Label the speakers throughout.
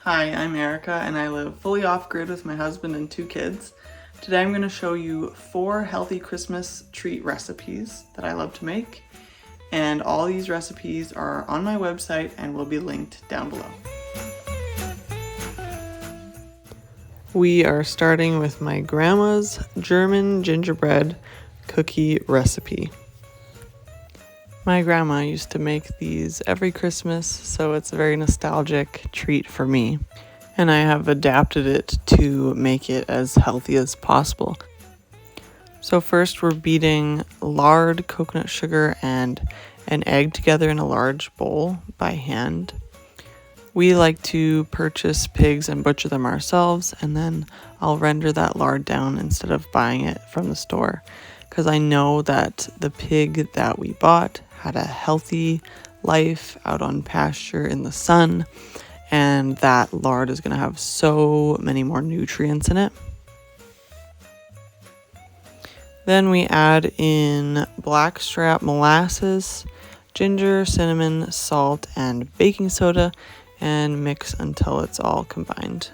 Speaker 1: Hi, I'm Erica and I live fully off-grid with my husband and 2 kids. Today I'm going to show you 4 healthy Christmas treat recipes that I love to make, and all these recipes are on my website and will be linked down below. We are starting with my grandma's German gingerbread cookie recipe. My grandma used to make these every Christmas, so it's a very nostalgic treat for me. And I have adapted it to make it as healthy as possible. So first we're beating lard, coconut sugar, and an egg together in a large bowl by hand. We like to purchase pigs and butcher them ourselves, and then I'll render that lard down instead of buying it from the store, because I know that the pig that we bought had a healthy life out on pasture in the sun, and that lard is going to have so many more nutrients in it. Then we add in blackstrap molasses, ginger, cinnamon, salt, and baking soda, and mix until it's all combined.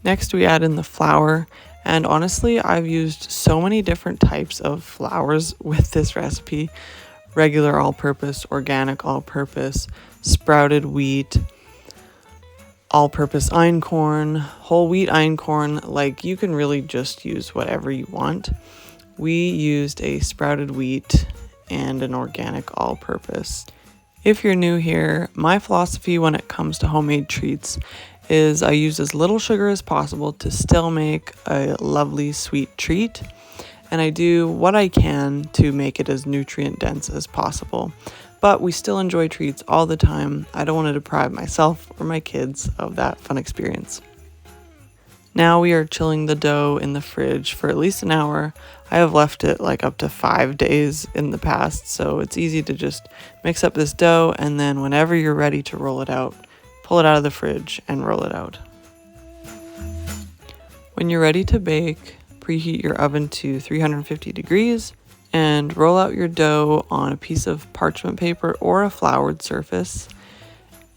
Speaker 1: Next we add in the flour, and honestly I've used so many different types of flours with this recipe. Regular all-purpose, organic all-purpose, sprouted wheat, all-purpose einkorn, whole wheat einkorn. Like, you can really just use whatever you want. We used a sprouted wheat and an organic all-purpose. If you're new here, my philosophy when it comes to homemade treats is I use as little sugar as possible to still make a lovely sweet treat. And I do what I can to make it as nutrient dense as possible. But we still enjoy treats all the time. I don't want to deprive myself or my kids of that fun experience. Now we are chilling the dough in the fridge for at least an hour. I have left it like up to 5 days in the past, so it's easy to just mix up this dough, and then whenever you're ready to roll it out, pull it out of the fridge and roll it out. When you're ready to bake, preheat your oven to 350 degrees and roll out your dough on a piece of parchment paper or a floured surface.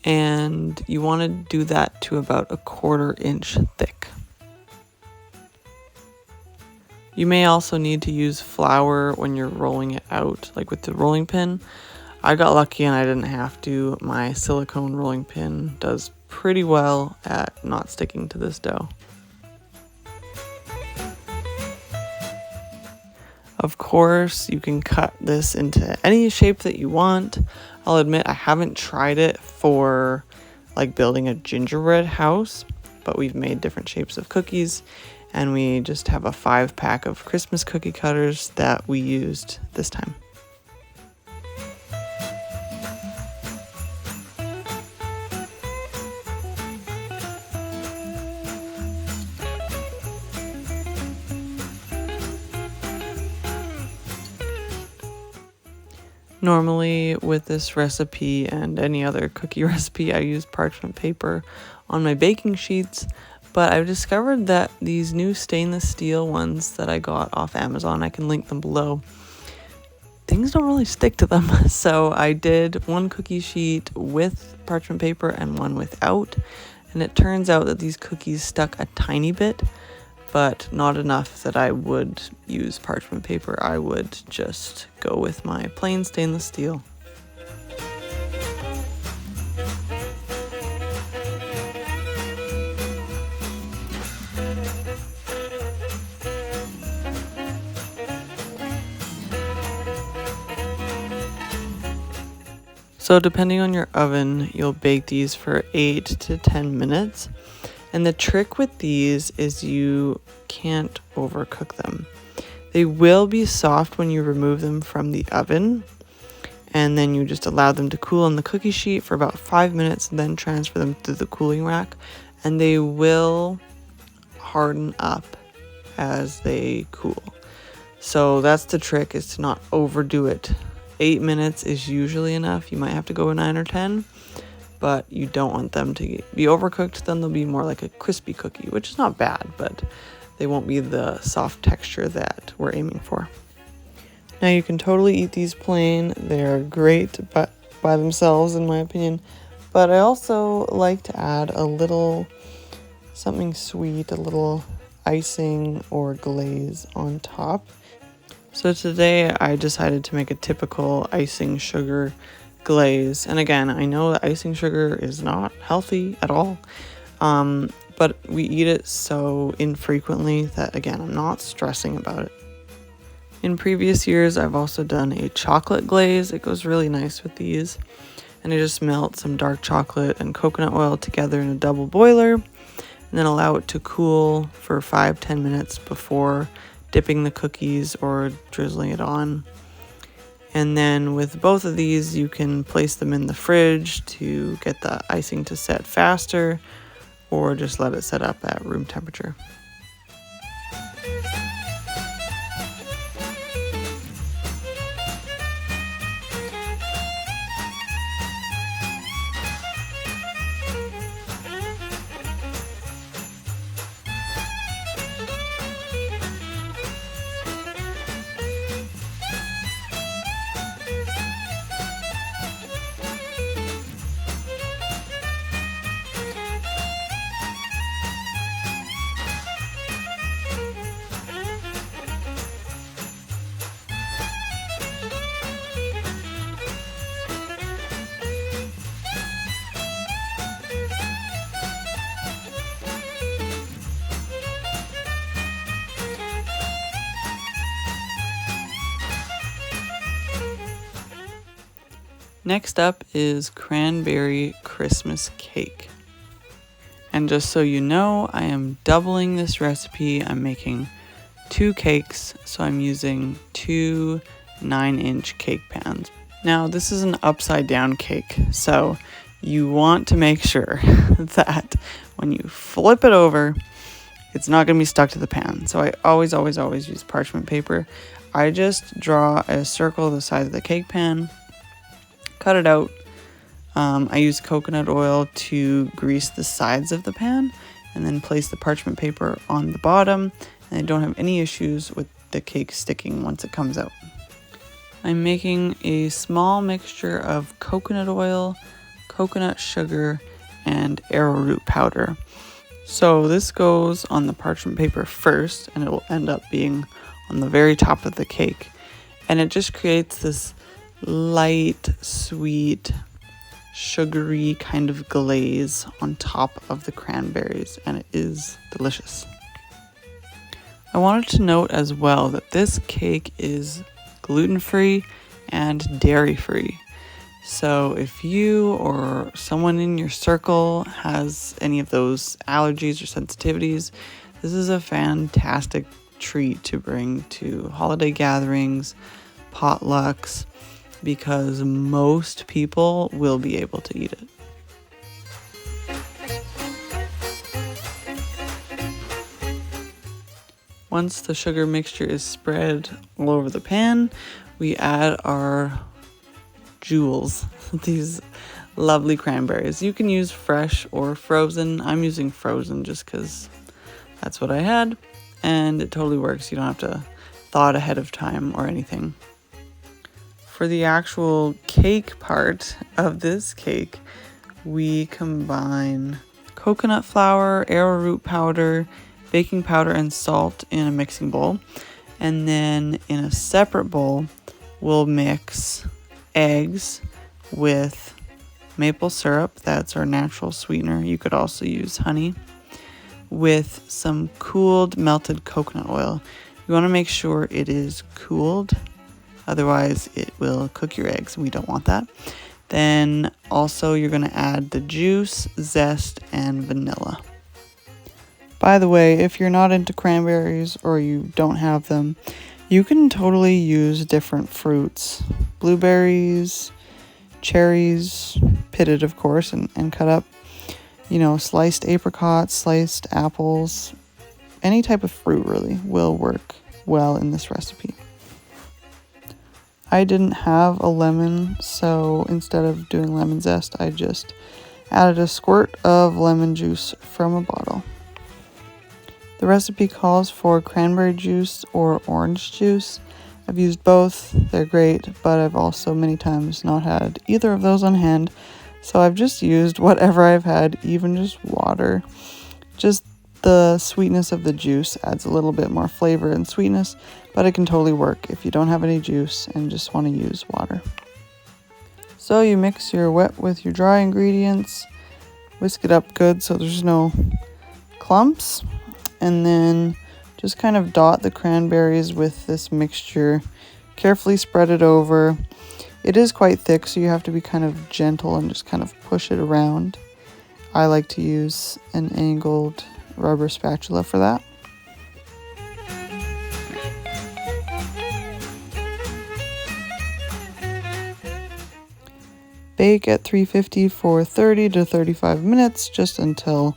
Speaker 1: And you want to do that to about 1/4 inch thick. You may also need to use flour when you're rolling it out, like with the rolling pin. I got lucky and I didn't have to. My silicone rolling pin does pretty well at not sticking to this dough. Of course, you can cut this into any shape that you want. I'll admit I haven't tried it for like building a gingerbread house, but we've made different shapes of cookies, and we just have a 5-pack of Christmas cookie cutters that we used this time. Normally with this recipe and any other cookie recipe, I use parchment paper on my baking sheets, but I've discovered that these new stainless steel ones that I got off Amazon, I can link them below, things don't really stick to them. So I did one cookie sheet with parchment paper and one without, and it turns out that these cookies stuck a tiny bit, but not enough that I would use parchment paper. I would just go with my plain stainless steel. So depending on your oven, you'll bake these for 8 to 10 minutes. And the trick with these is you can't overcook them. They will be soft when you remove them from the oven, and then you just allow them to cool on the cookie sheet for about 5 minutes, and then transfer them to the cooling rack, and they will harden up as they cool. So that's the trick, is to not overdo it. 8 minutes is usually enough. You might have to go 9 or 10. But you don't want them to be overcooked. Then they'll be more like a crispy cookie, which is not bad, but they won't be the soft texture that we're aiming for. Now you can totally eat these plain. They're great by themselves, in my opinion, But I also like to add a little something sweet, a little icing or glaze on top. So today I decided to make a typical icing sugar glaze. And again, I know that icing sugar is not healthy at all, but we eat it so infrequently that, again, I'm not stressing about it. In previous years, I've also done a chocolate glaze. It goes really nice with these. And I just melt some dark chocolate and coconut oil together in a double boiler, and then allow it to cool for 5-10 minutes before dipping the cookies or drizzling it on. And then with both of these, you can place them in the fridge to get the icing to set faster, or just let it set up at room temperature. Next up is Cranberry Christmas Cake. And just so you know, I am doubling this recipe. I'm making 2 cakes, so I'm using 2 9-inch cake pans. Now, this is an upside down cake, so you want to make sure that when you flip it over, it's not going to be stuck to the pan. So I always use parchment paper. I just draw a circle the size of the cake pan, cut it out. I use coconut oil to grease the sides of the pan, and then place the parchment paper on the bottom, and I don't have any issues with the cake sticking once it comes out. I'm making a small mixture of coconut oil, coconut sugar, and arrowroot powder. So this goes on the parchment paper first, and it will end up being on the very top of the cake. And it just creates this light, sweet, sugary kind of glaze on top of the cranberries, and it is delicious. I wanted to note as well that this cake is gluten-free and dairy-free. So if you or someone in your circle has any of those allergies or sensitivities, this is a fantastic treat to bring to holiday gatherings, potlucks, because most people will be able to eat it. Once the sugar mixture is spread all over the pan, we add our jewels, these lovely cranberries. You can use fresh or frozen. I'm using frozen just because that's what I had, and it totally works. You don't have to thaw it ahead of time or anything. For the actual cake part of this cake, we combine coconut flour, arrowroot powder, baking powder, and salt in a mixing bowl. And then in a separate bowl, we'll mix eggs with maple syrup. That's our natural sweetener. You could also use honey, with some cooled melted coconut oil. You want to make sure it is cooled. Otherwise, it will cook your eggs. We don't want that. Then also you're going to add the juice, zest, and vanilla. By the way, if you're not into cranberries or you don't have them, you can totally use different fruits. Blueberries, cherries, pitted of course, and cut up. Sliced apricots, sliced apples. Any type of fruit really will work well in this recipe. I didn't have a lemon, so instead of doing lemon zest, I just added a squirt of lemon juice from a bottle. The recipe calls for cranberry juice or orange juice. I've used both, they're great, but I've also many times not had either of those on hand, So I've just used whatever I've had, even just water. Just the sweetness of the juice adds a little bit more flavor and sweetness, but it can totally work if you don't have any juice and just want to use water. So you mix your wet with your dry ingredients, whisk it up good so there's no clumps, and then just kind of dot the cranberries with this mixture. Carefully spread it over. It is quite thick, so you have to be kind of gentle and just kind of push it around. I like to use an angled rubber spatula for that. Bake at 350 for 30 to 35 minutes, just until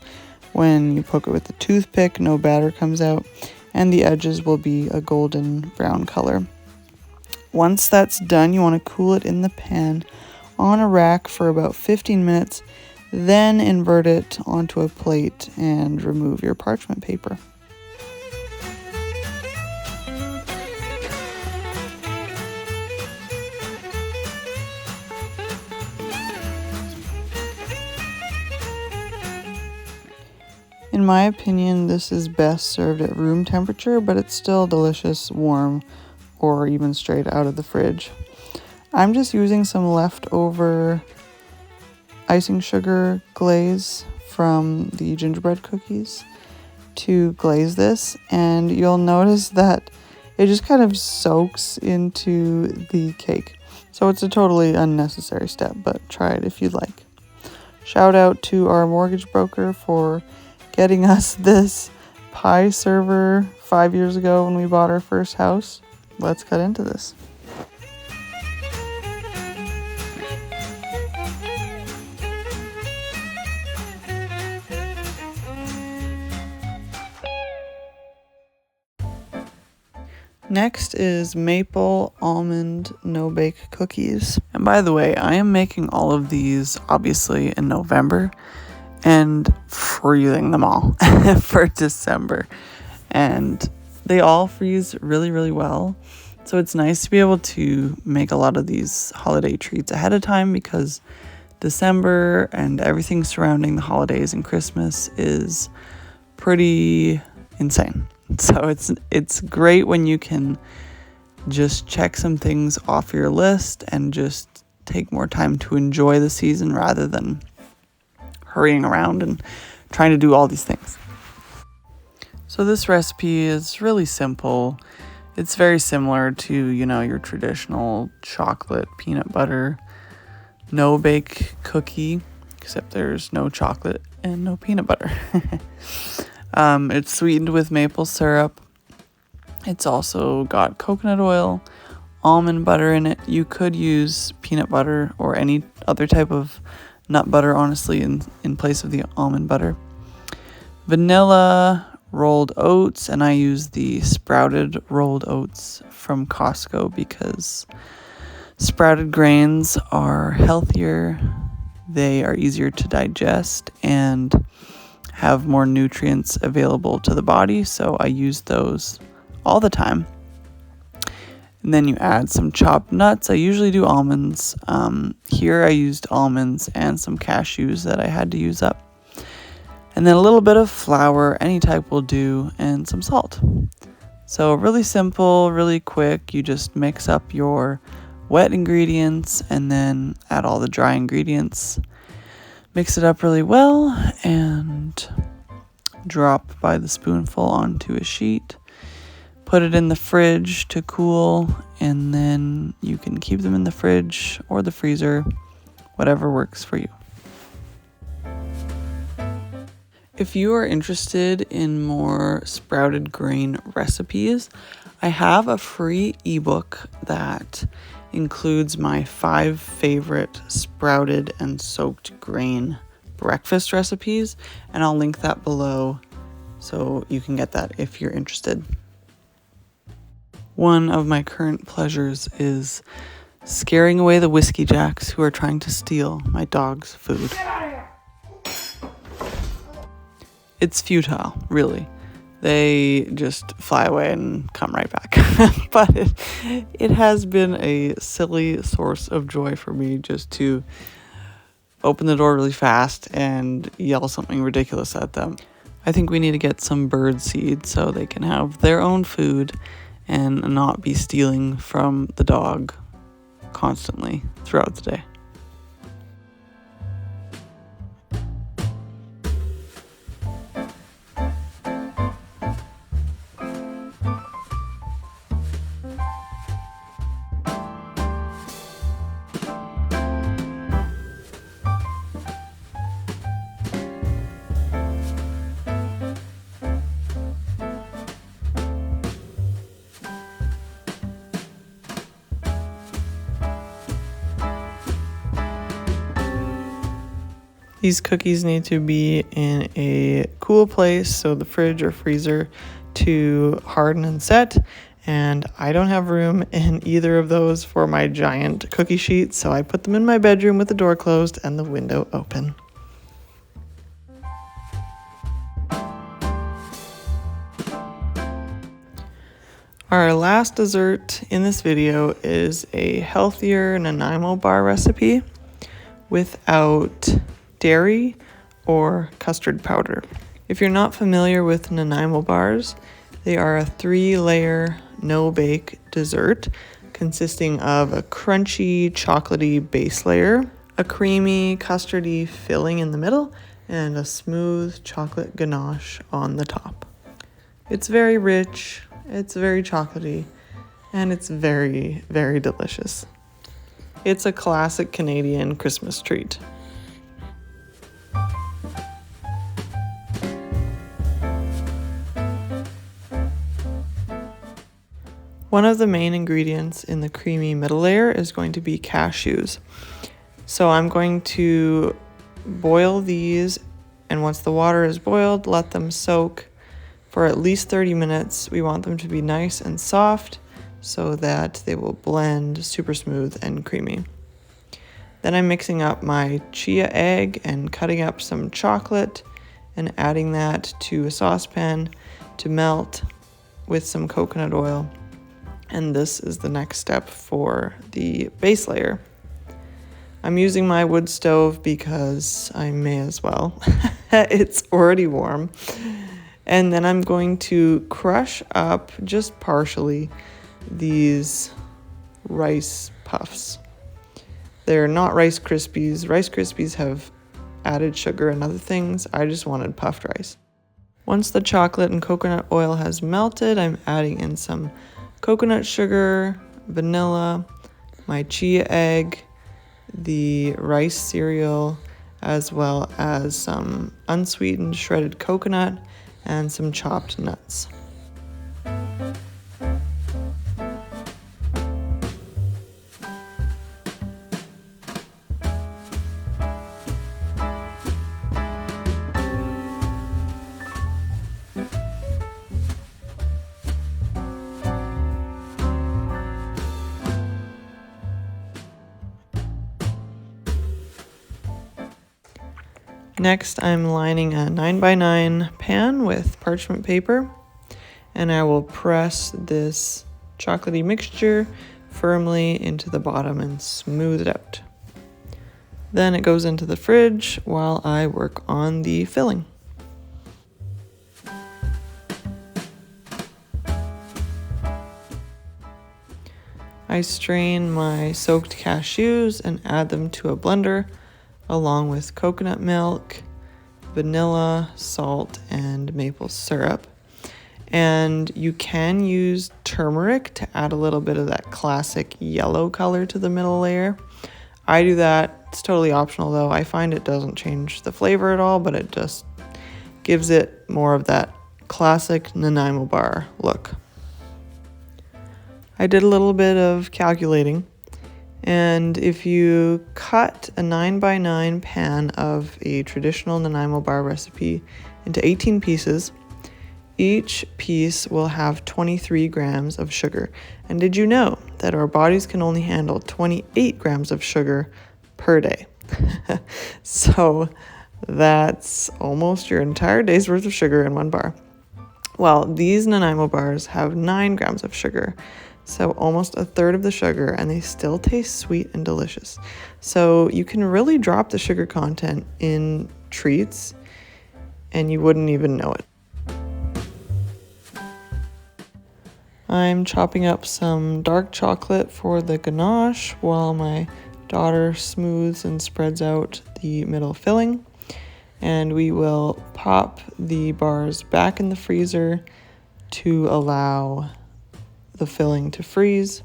Speaker 1: when you poke it with the toothpick, no batter comes out, and the edges will be a golden brown color. Once that's done, you want to cool it in the pan on a rack for about 15 minutes, then invert it onto a plate and remove your parchment paper. In my opinion, this is best served at room temperature, but it's still delicious, warm, or even straight out of the fridge. I'm just using some leftover icing sugar glaze from the gingerbread cookies to glaze this, and you'll notice that it just kind of soaks into the cake. So it's a totally unnecessary step, but try it if you'd like. Shout out to our mortgage broker for getting us this pie server 5 years ago when we bought our first house. Let's cut into this. Next is maple almond no-bake cookies. And by the way, I am making all of these obviously in November and freezing them all for December. And they all freeze really, really well. So it's nice to be able to make a lot of these holiday treats ahead of time, because December and everything surrounding the holidays and Christmas is pretty insane. So it's great when you can just check some things off your list and just take more time to enjoy the season rather than hurrying around and trying to do all these things. So this recipe is really simple. It's very similar to, your traditional chocolate peanut butter no-bake cookie, except there's no chocolate and no peanut butter. It's sweetened with maple syrup. It's also got coconut oil, almond butter in it. You could use peanut butter or any other type of nut butter, honestly, in place of the almond butter. Vanilla, rolled oats, and I use the sprouted rolled oats from Costco because sprouted grains are healthier, they are easier to digest, and have more nutrients available to the body, so I use those all the time. And then you add some chopped nuts. I usually do almonds. Here I used almonds and some cashews that I had to use up. And then a little bit of flour, any type will do, and some salt. So really simple, really quick. You just mix up your wet ingredients and then add all the dry ingredients. Mix it up really well and drop by the spoonful onto a sheet. Put it in the fridge to cool, and then you can keep them in the fridge or the freezer, whatever works for you. If you are interested in more sprouted grain recipes, I have a free ebook that includes my 5 favorite sprouted and soaked grain breakfast recipes, and I'll link that below so you can get that if you're interested. One of my current pleasures is scaring away the whiskey jacks who are trying to steal my dog's food. It's futile, really. They just fly away and come right back. But it has been a silly source of joy for me just to open the door really fast and yell something ridiculous at them. I think we need to get some bird seed so they can have their own food and not be stealing from the dog constantly throughout the day. These cookies need to be in a cool place, so the fridge or freezer, to harden and set. And I don't have room in either of those for my giant cookie sheet, so I put them in my bedroom with the door closed and the window open. Our last dessert in this video is a healthier Nanaimo bar recipe without dairy or custard powder. If you're not familiar with Nanaimo Bars, they are a 3-layer no-bake dessert consisting of a crunchy, chocolatey base layer, a creamy, custardy filling in the middle, and a smooth chocolate ganache on the top. It's very rich, it's very chocolatey, and it's very, very delicious. It's a classic Canadian Christmas treat. One of the main ingredients in the creamy middle layer is going to be cashews. So I'm going to boil these, and once the water is boiled, let them soak for at least 30 minutes. We want them to be nice and soft so that they will blend super smooth and creamy. Then I'm mixing up my chia egg and cutting up some chocolate and adding that to a saucepan to melt with some coconut oil. And this is the next step for the base layer. I'm using my wood stove because I may as well. It's already warm. And then I'm going to crush up, just partially, these rice puffs. They're not Rice Krispies. Rice Krispies have added sugar and other things. I just wanted puffed rice. Once the chocolate and coconut oil has melted, I'm adding in some coconut sugar, vanilla, my chia egg, the rice cereal, as well as some unsweetened shredded coconut and some chopped nuts. Next, I'm lining a 9x9 pan with parchment paper, and I will press this chocolatey mixture firmly into the bottom and smooth it out. Then it goes into the fridge while I work on the filling. I strain my soaked cashews and add them to a blender along with coconut milk, vanilla, salt, and maple syrup. And you can use turmeric to add a little bit of that classic yellow color to the middle layer. I do that. It's totally optional though. I find it doesn't change the flavor at all, but it just gives it more of that classic Nanaimo bar look. I did a little bit of calculating, and if you cut a 9x9 pan of a traditional Nanaimo bar recipe into 18 pieces, each piece will have 23 grams of sugar. And did you know that our bodies can only handle 28 grams of sugar per day? So that's almost your entire day's worth of sugar in one bar. Well, these Nanaimo bars have 9 grams of sugar. so almost a third of the sugar, and they still taste sweet and delicious. So you can really drop the sugar content in treats and you wouldn't even know it. I'm chopping up some dark chocolate for the ganache while my daughter smooths and spreads out the middle filling. And we will pop the bars back in the freezer to allow the filling to freeze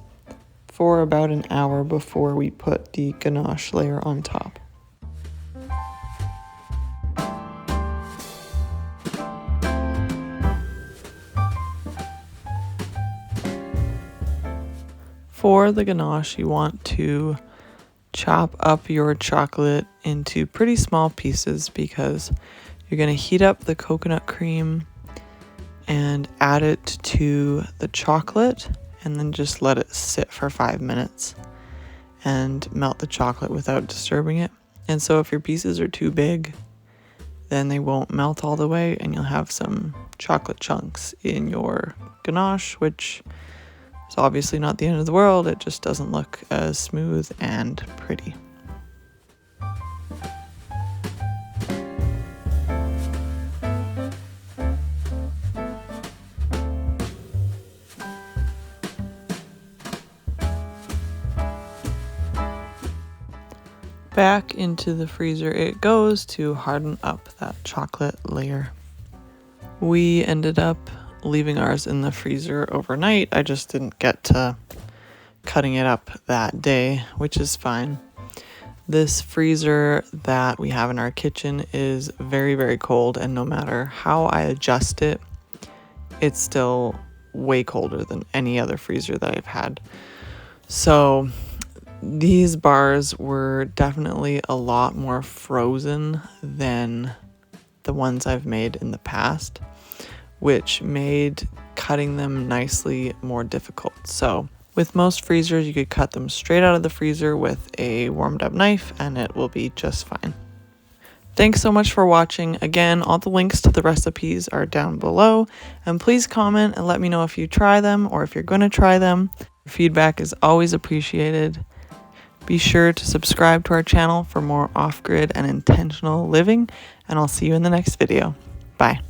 Speaker 1: for about an hour before we put the ganache layer on top. For the ganache, you want to chop up your chocolate into pretty small pieces because you're going to heat up the coconut cream and add it to the chocolate and then just let it sit for 5 minutes and melt the chocolate without disturbing it. And so if your pieces are too big, then they won't melt all the way and you'll have some chocolate chunks in your ganache, which is obviously not the end of the world. It just doesn't look as smooth and pretty. Back into the freezer it goes to harden up that chocolate layer. We ended up leaving ours in the freezer overnight. I just didn't get to cutting it up that day, which is fine. This freezer that we have in our kitchen is very, very cold, and no matter how I adjust it, it's still way colder than any other freezer that I've had. So these bars were definitely a lot more frozen than the ones I've made in the past, which made cutting them nicely more difficult. So with most freezers, you could cut them straight out of the freezer with a warmed up knife and it will be just fine. Thanks so much for watching. Again, all the links to the recipes are down below, and please comment and let me know if you try them or if you're going to try them. Feedback is always appreciated. Be sure to subscribe to our channel for more off-grid and intentional living, and I'll see you in the next video. Bye.